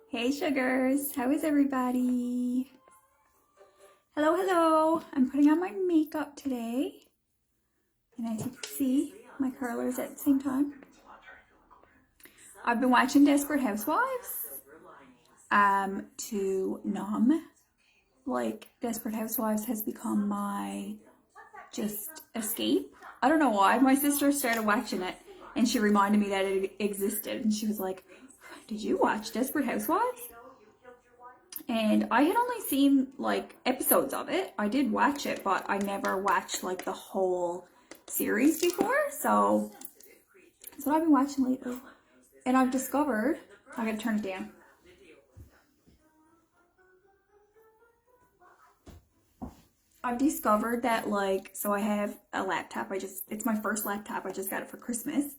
Hey sugars, how is everybody? Hello. I'm putting on my makeup today. And as you can see, my curlers at the same time. I've been watching Desperate Housewives to numb. Like, Desperate Housewives has become my just escape. I don't know why. My sister started watching it and she reminded me that it existed. And she was like, did you watch Desperate Housewives? And I had only seen like episodes of it. I did watch it, but I never watched like the whole series before. So that's what I've been watching lately. And I've discovered, I gotta turn it down. I've discovered that like, so I have a laptop. It's my first laptop. I just got it for Christmas.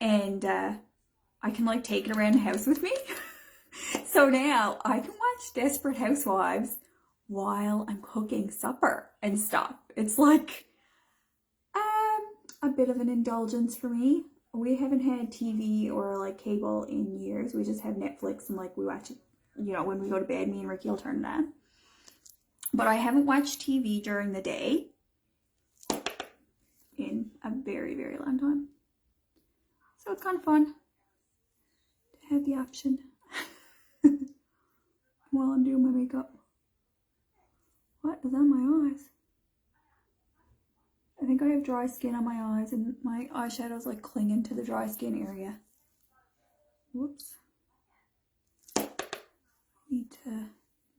And I can like take it around the house with me. So now I can watch Desperate Housewives while I'm cooking supper and stuff. It's like a bit of an indulgence for me. We haven't had TV or like cable in years. We just have Netflix and like we watch it, you know, when we go to bed, me and Ricky will turn it on. But I haven't watched TV during the day in a very, very long time. So it's kind of fun to have the option while I'm doing my makeup. What is on my eyes? I think I have dry skin on my eyes and my eyeshadow's like clinging to the dry skin area. Whoops. Need to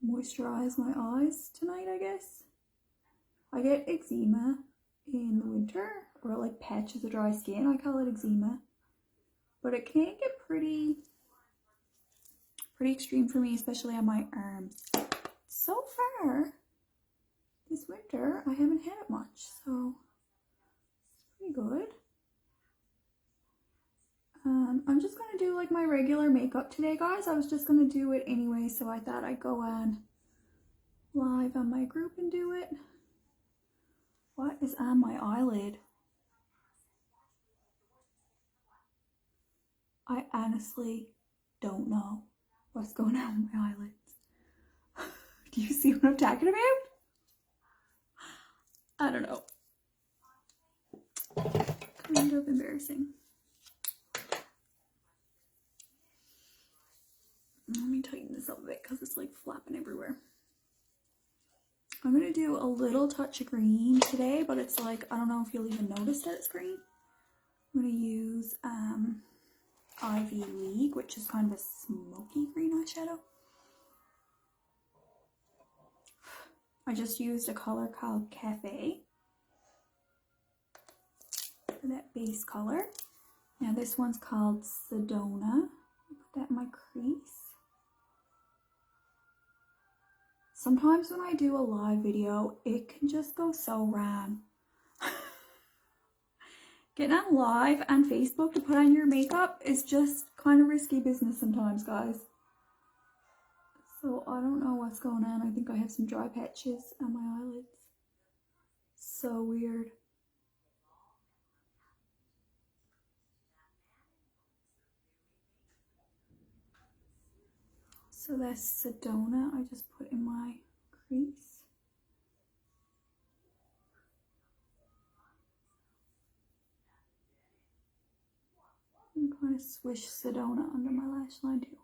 moisturize my eyes tonight, I guess. I get eczema in the winter, or like patches of dry skin. I call it eczema. But it can get pretty extreme for me, especially on my arms. So far, this winter, I haven't had it much, so it's pretty good. I'm just going to do like my regular makeup today, guys. I was just going to do it anyway, so I thought I'd go on live on my group and do it. What is on my eyelid? I honestly don't know what's going on with my eyelids. Do you see what I'm talking about? I don't know. Kind of embarrassing. Let me tighten this up a bit because it's like flapping everywhere. I'm going to do a little touch of green today, but it's like, I don't know if you'll even notice that it's green. I'm going to use Ivy League, which is kind of a smoky green eyeshadow. I just used a color called Cafe for that base color. Now this one's called Sedona. I'll put that in my crease. Sometimes when I do a live video, it can just go so wrong. Getting on live on Facebook to put on your makeup is just kind of risky business sometimes, guys. So I don't know what's going on. I think I have some dry patches on my eyelids. So weird. So that's Sedona I just put in my crease. I'm going to swish Sedona under my lash line too.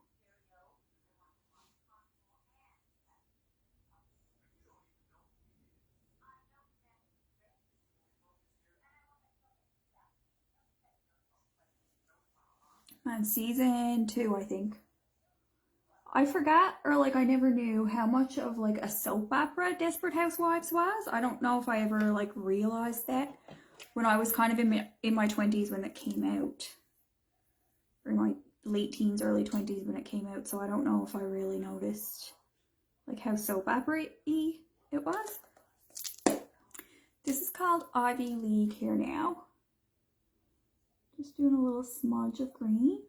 On season 2, I think. I forgot, or like I never knew how much of like a soap opera Desperate Housewives was. I don't know if I ever like realized that when I was kind of in my 20s when it came out. Or my late teens, early 20s when it came out. So I don't know if I really noticed like how soap opera-y it was. This is called Ivy League here now. Just doing a little smudge of green.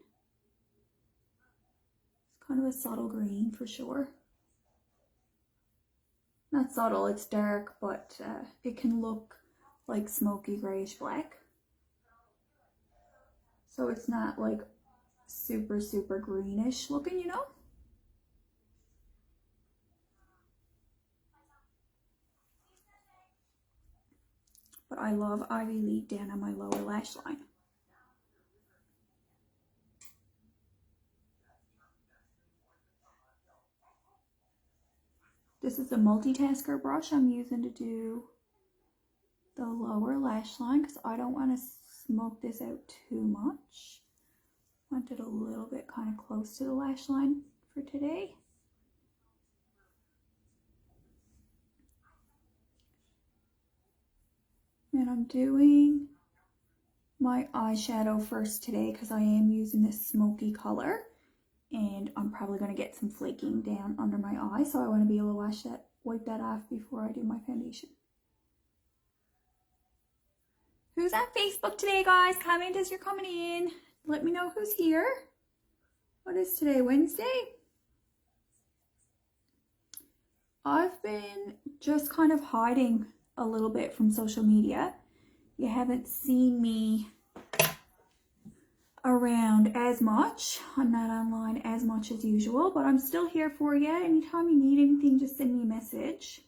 It's kind of a subtle green for sure. Not subtle, it's dark, but it can look like smoky grayish black. So it's not like super greenish looking, you know? I love Ivy Lead down on my lower lash line. This is the multitasker brush I'm using to do the lower lash line because I don't want to smoke this out too much. I want it a little bit kind of close to the lash line for today. And I'm doing my eyeshadow first today because I am using this smoky color. And I'm probably going to get some flaking down under my eye, so I want to be able to wipe that off before I do my foundation. Who's on Facebook today, guys? Comment as you're coming in. Let me know who's here. What is today, Wednesday? I've been just kind of hiding a little bit from social media. You haven't seen me around as much. I'm not online as much as usual, but I'm still here for you. Anytime you need anything, just send me a message.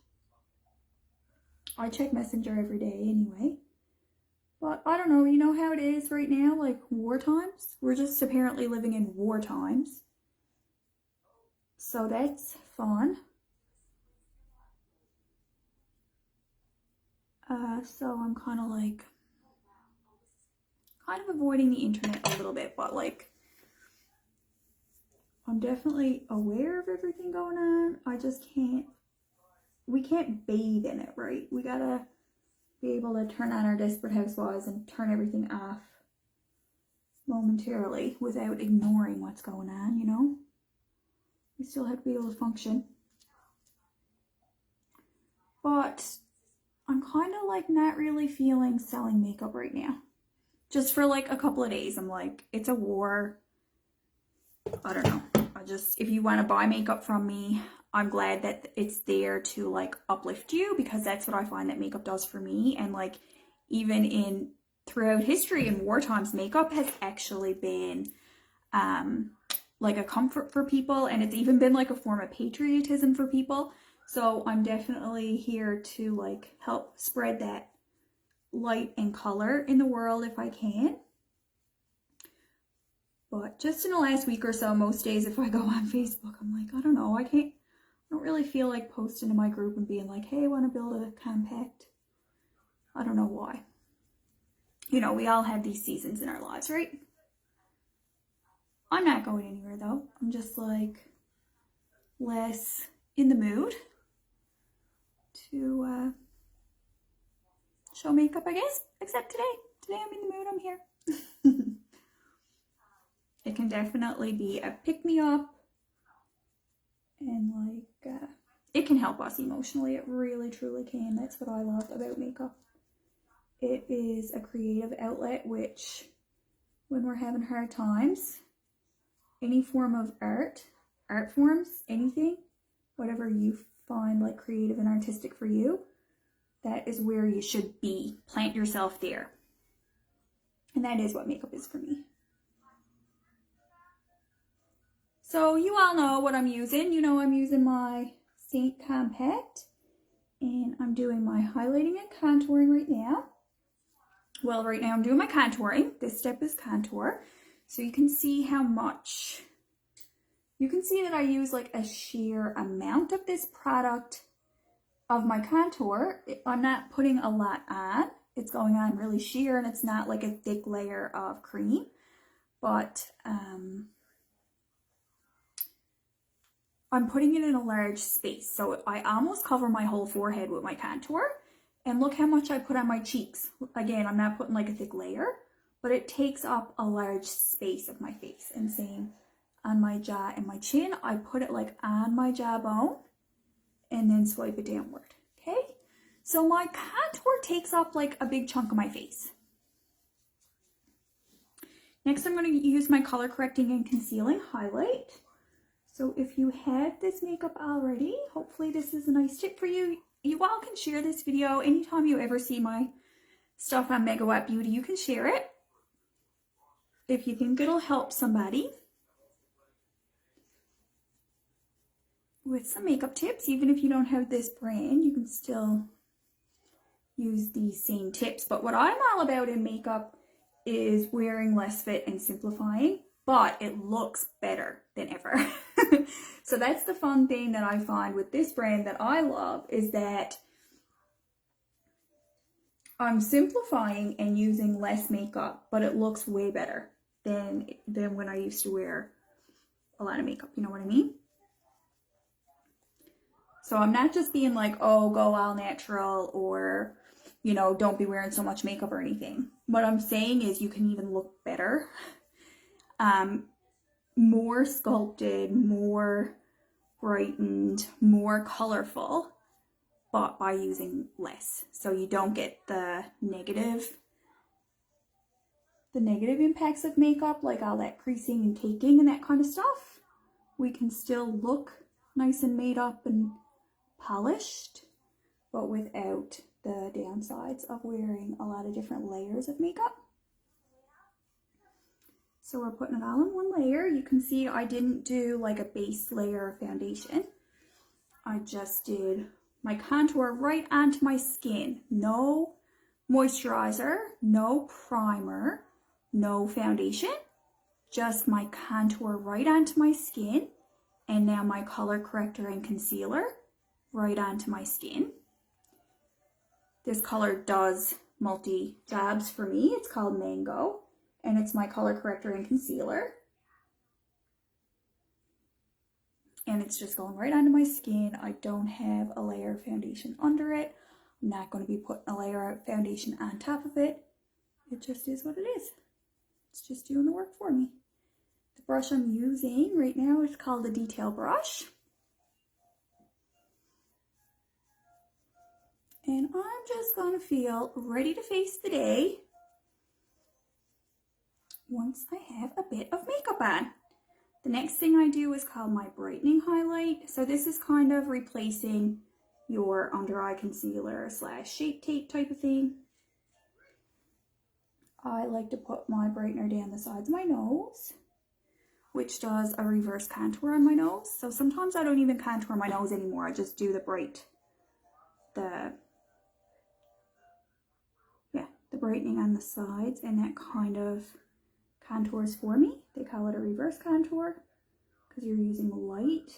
I check Messenger every day anyway. But I don't know, you know how it is right now, like war times? We're just apparently living in war times. So that's fun. So I'm kind of avoiding the internet a little bit, but like I'm definitely aware of everything going on. We can't bathe in it, right? We gotta be able to turn on our Desperate Housewives and turn everything off momentarily without ignoring what's going on, you know? We still have to be able to function. But I'm kind of like not really feeling selling makeup right now. Just for like a couple of days. I'm like, it's a war. I don't know. If you want to buy makeup from me, I'm glad that it's there to like uplift you, because that's what I find that makeup does for me. And like even throughout history in war times, makeup has actually been like a comfort for people, and it's even been like a form of patriotism for people. So I'm definitely here to like help spread that light and color in the world if I can. But just in the last week or so, most days if I go on Facebook, I'm like, I don't know, I don't really feel like posting to my group and being like, hey, I want to build a compact. I don't know why. You know, we all have these seasons in our lives, right? I'm not going anywhere though. I'm just like less in the mood to show makeup, I guess, except today. Today I'm in the mood, I'm here. It can definitely be a pick-me-up, and like, it can help us emotionally. It really, truly can. That's what I love about makeup. It is a creative outlet, which when we're having hard times, any form of art forms, anything, whatever you find like creative and artistic for you, that is where you should be. Plant yourself there. And that is what makeup is for me. So you all know what I'm using. You know I'm using my Saint Compact. And I'm doing my highlighting and contouring right now. Well, right now I'm doing my contouring. This step is contour. So you can see how much. You can see that I use like a sheer amount of this product of my contour. I'm not putting a lot on. It's going on really sheer, and it's not like a thick layer of cream. But I'm putting it in a large space. So I almost cover my whole forehead with my contour. And look how much I put on my cheeks. Again, I'm not putting like a thick layer, but it takes up a large space of my face. And same on my jaw and my chin. I put it like on my jawbone and then swipe it downward. Okay? So my contour takes up like a big chunk of my face. Next, I'm going to use my color correcting and concealing highlight. So if you have this makeup already, hopefully this is a nice tip for you. You all can share this video. Anytime you ever see my stuff on Megawatt Beauty, you can share it if you think it'll help somebody with some makeup tips. Even if you don't have this brand, you can still use these same tips. But what I'm all about in makeup is wearing less fit and simplifying, but it looks better than ever. So that's the fun thing that I find with this brand that I love, is that I'm simplifying and using less makeup, but it looks way better than when I used to wear a lot of makeup, you know what I mean? So I'm not just being like, oh, go all natural, or, you know, don't be wearing so much makeup or anything. What I'm saying is you can even look better, more sculpted, more brightened, more colorful, but by using less. So you don't get the negative impacts of makeup, like all that creasing and caking and that kind of stuff. We can still look nice and made up and polished, but without the downsides of wearing a lot of different layers of makeup. So we're putting it all in one layer. You can see I didn't do like a base layer of foundation. I just did my contour right onto my skin. No moisturizer, no primer, no foundation, just my contour right onto my skin, and now my color corrector and concealer right onto my skin. This color does multi jobs for me. It's called Mango, and it's my color corrector and concealer. And it's just going right onto my skin. I don't have a layer of foundation under it. I'm not going to be putting a layer of foundation on top of it. It just is what it is. It's just doing the work for me. The brush I'm using right now is called a detail brush. And I'm just going to feel ready to face the day once I have a bit of makeup on. The next thing I do is called my Brightening Highlight. So this is kind of replacing your under eye concealer / shape tape type of thing. I like to put my brightener down the sides of my nose, which does a reverse contour on my nose. So sometimes I don't even contour my nose anymore. I just do the brightening on the sides, and that kind of contours for me. They call it a reverse contour because you're using light.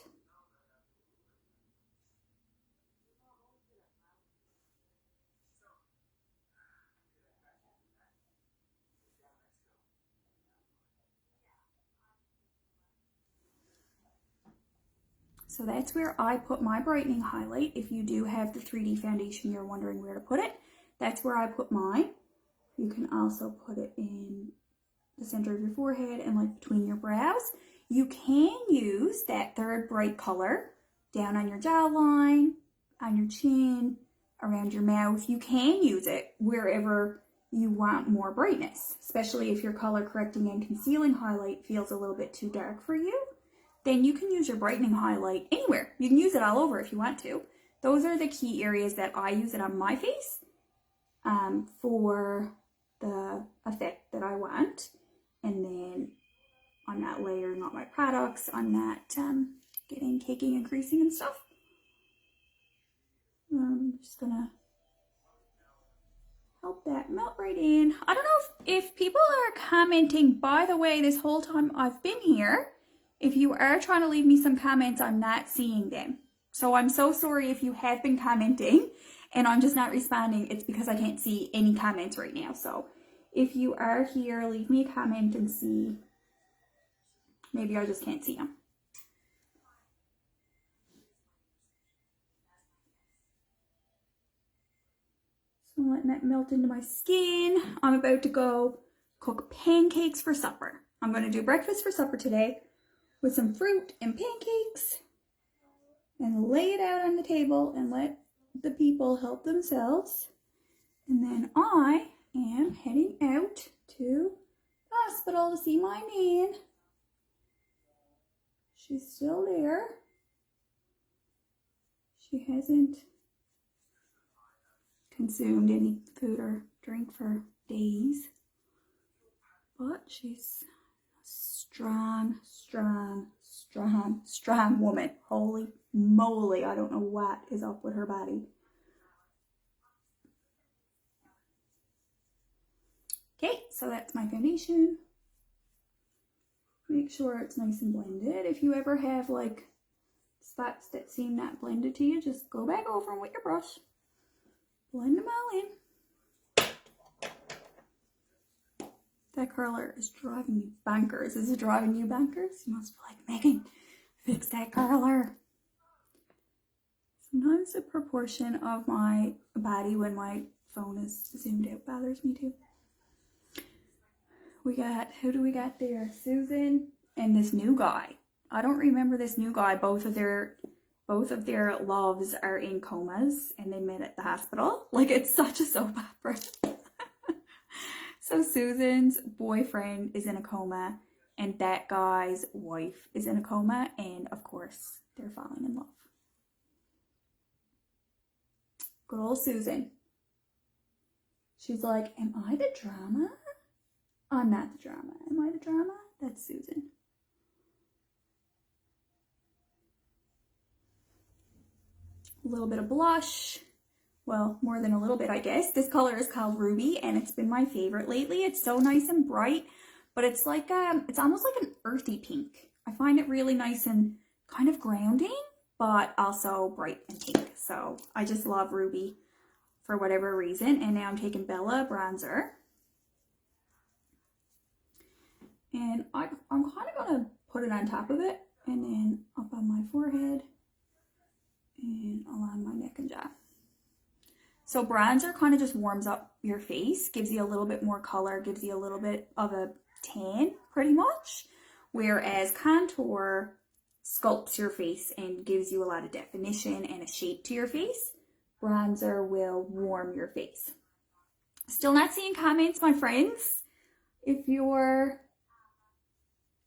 So that's where I put my brightening highlight. If you do have the 3D foundation, you're wondering where to put it, that's where I put mine. You can also put it in the center of your forehead and like between your brows. You can use that third bright color down on your jawline, on your chin, around your mouth. You can use it wherever you want more brightness, especially if your color correcting and concealing highlight feels a little bit too dark for you. Then you can use your brightening highlight anywhere. You can use it all over if you want to. Those are the key areas that I use it on my face for the effect that I want. And then I'm not layering up my products. I'm not getting caking and creasing and stuff. I'm just gonna help that melt right in. I don't know if people are commenting, by the way, this whole time I've been here. If you are trying to leave me some comments, I'm not seeing them. So I'm so sorry if you have been commenting and I'm just not responding. It's because I can't see any comments right now. So if you are here, leave me a comment and see. Maybe I just can't see them. So I'm letting that melt into my skin. I'm about to go cook pancakes for supper. I'm going to do breakfast for supper today with some fruit and pancakes and lay it out on the table and let the people help themselves. And then I am heading out to the hospital to see my nan. She's still there. She hasn't consumed any food or drink for days, but she's strong woman. Holy moly, I don't know what is up with her body. Okay, so that's my foundation. Make sure it's nice and blended. If you ever have like spots that seem not blended to you, just go back over them with your brush. Blend them all in. That curler is driving me bonkers. Is it driving you bonkers? You must be like, Megan, fix that curler. Sometimes the proportion of my body when my phone is zoomed out bothers me too. We got, who do we got there? Susan and this new guy. I don't remember this new guy. Both of their loves are in comas and they met at the hospital. Like, it's such a soap opera. So Susan's boyfriend is in a coma and that guy's wife is in a coma, and of course they're falling in love. Good old Susan. She's like, am I the drama? I'm not the drama. Am I the drama? That's Susan. A little bit of blush. Well, more than a little bit, I guess. This color is called Ruby, and it's been my favorite lately. It's so nice and bright, but it's like it's almost like an earthy pink. I find it really nice and kind of grounding, but also bright and pink. So I just love Ruby for whatever reason. And now I'm taking Bella bronzer. And I'm kind of going to put it on top of it and then up on my forehead and along my neck and jaw. So bronzer kind of just warms up your face, gives you a little bit more color, gives you a little bit of a tan pretty much. Whereas contour sculpts your face and gives you a lot of definition and a shape to your face. Bronzer will warm your face. Still not seeing comments, my friends. If you're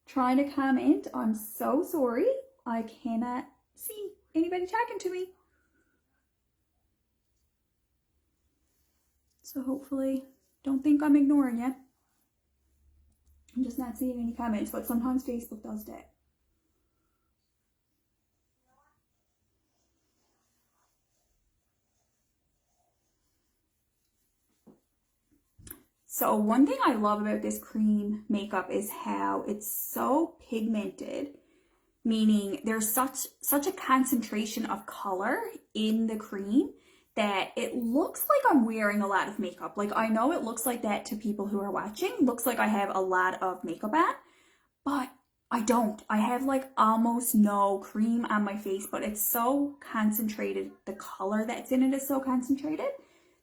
trying to comment, I'm so sorry. I cannot see anybody talking to me. So hopefully, don't think I'm ignoring you. I'm just not seeing any comments, but sometimes Facebook does that. So one thing I love about this cream makeup is how it's so pigmented, meaning there's such a concentration of color in the cream that it looks like I'm wearing a lot of makeup. Like, I know it looks like that to people who are watching. Looks like I have a lot of makeup on, but I don't. I have like almost no cream on my face, but it's so concentrated. The color that's in it is so concentrated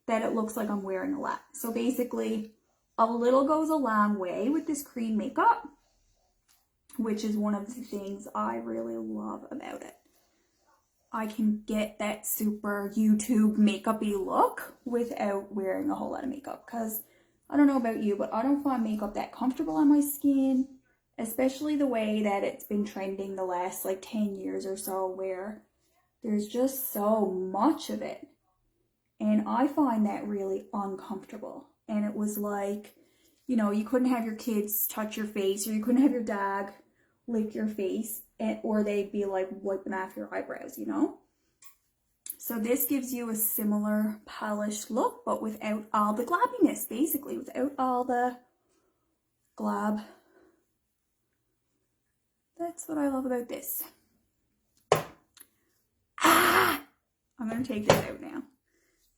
that it looks like I'm wearing a lot. So basically, a little goes a long way with this cream makeup, which is one of the things I really love about it. I can get that super YouTube makeup-y look without wearing a whole lot of makeup, because I don't know about you, but I don't find makeup that comfortable on my skin, especially the way that it's been trending the last like 10 years or so, where there's just so much of it. And I find that really uncomfortable. And it was like, you know, you couldn't have your kids touch your face, or you couldn't have your dog lick your face, or they'd be like wiping off your eyebrows, you know? So this gives you a similar polished look, but without all the globbiness, basically, without all the glob. That's what I love about this. Ah! I'm going to take this out now.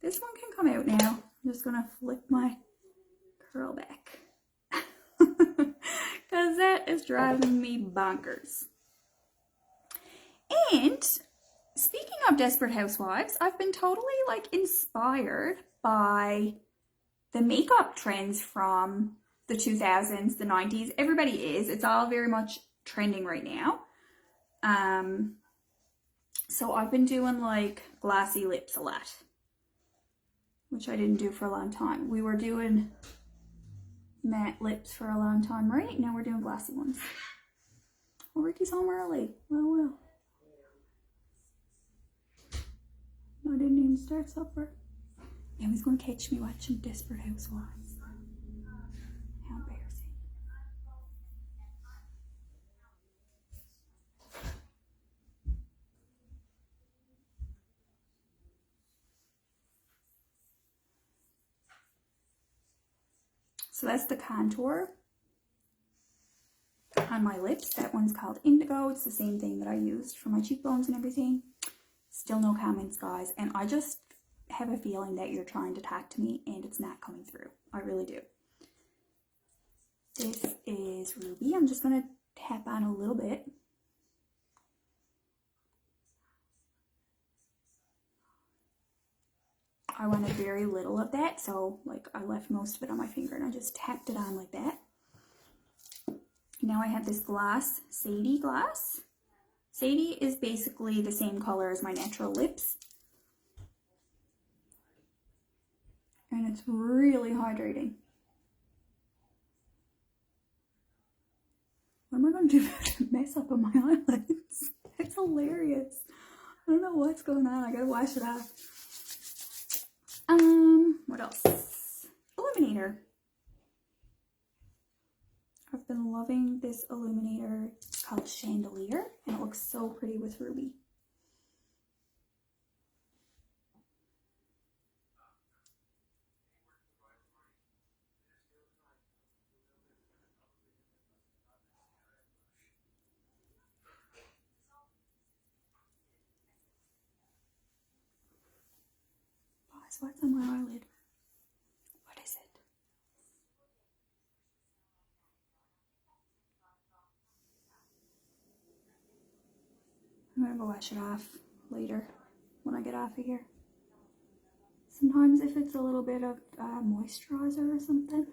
This one can come out now. I'm just going to flip my curl back. Because that is driving me bonkers. And speaking of Desperate Housewives, I've been totally like inspired by the makeup trends from the 2000s, the 90s. Everybody is. It's all very much trending right now. So I've been doing like glossy lips a lot, which I didn't do for a long time. We were doing matte lips for a long time, right? Now we're doing glossy ones. Well, Ricky's home early. Well. I didn't even start supper. Now he's going to catch me watching Desperate Housewives. How embarrassing. So that's the contour on my lips. That one's called Indigo. It's the same thing that I used for my cheekbones and everything. Still no comments, guys. And I just have a feeling that you're trying to talk to me and it's not coming through. I really do. This is Ruby. I'm just going to tap on a little bit. I wanted very little of that, so like I left most of it on my finger and I just tapped it on like that. Now I have this gloss, Sadie gloss. Sadie is basically the same color as my natural lips. And it's really hydrating. What am I going to do to mess up on my eyelids? It's hilarious. I don't know what's going on. I gotta wash it off. What else? Illuminator. I've been loving this Illuminator. It's called Chandelier, and it looks so pretty with Ruby. Guys, what's on my eyelid? What is it? I'm gonna go wash it off later when I get off of here. Sometimes if it's a little bit of moisturizer or something.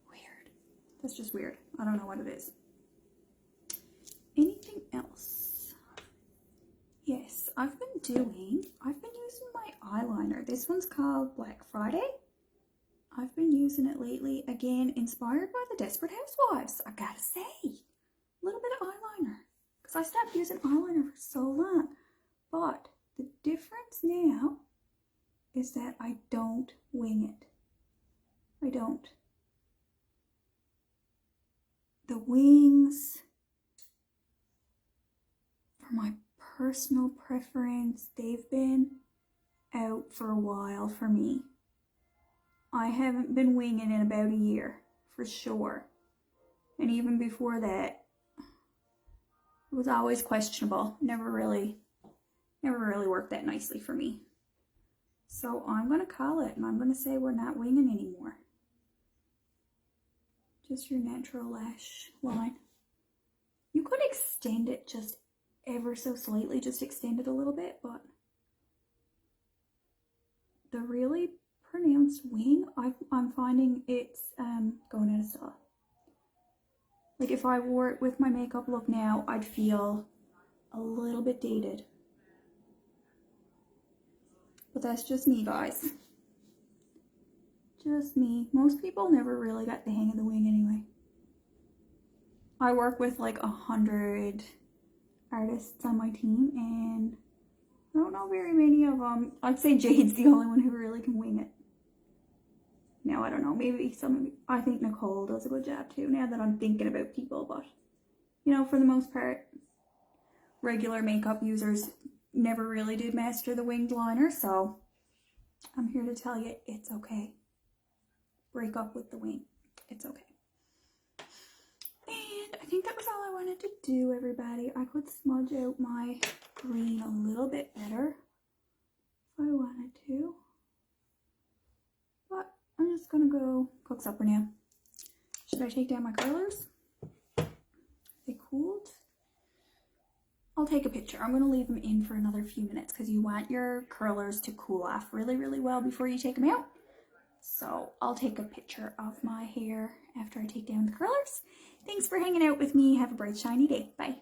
Weird. That's just weird. I don't know what it is. Anything else? Yes, I've been using my eyeliner. This one's called Black Friday. I've been using it lately, again, inspired by the Desperate Housewives. I gotta say, a little bit of eyeliner, because I stopped using eyeliner for so long. But the difference now is that I don't wing it. I don't. The wings, for my personal preference, they've been out for a while for me. I haven't been winging in about a year, for sure. And even before that, it was always questionable. Never really worked that nicely for me. So I'm going to call it, and I'm going to say we're not winging anymore. Just your natural lash line. You could extend it just ever so slightly, just extend it a little bit, but the really pronounced wing, I'm finding it's going out of style. Like if I wore it with my makeup look now, I'd feel a little bit dated. But that's just me, guys. Just me. Most people never really got the hang of the wing anyway. I work with like 100 artists on my team, and I don't know very many of them. I'd say Jade's the only one who really can wing it. Now, I don't know, maybe I think Nicole does a good job too, now that I'm thinking about people, but, you know, for the most part, regular makeup users never really did master the winged liner, so I'm here to tell you it's okay. Break up with the wing. It's okay. And I think that was all I wanted to do, everybody. I could smudge out my green a little bit better if I wanted to. But I'm just gonna go cook supper now. Should I take down my curlers? Are they cooled? I'll take a picture. I'm gonna leave them in for another few minutes because you want your curlers to cool off really, really well before you take them out. So I'll take a picture of my hair after I take down the curlers. Thanks for hanging out with me. Have a bright, shiny day. Bye.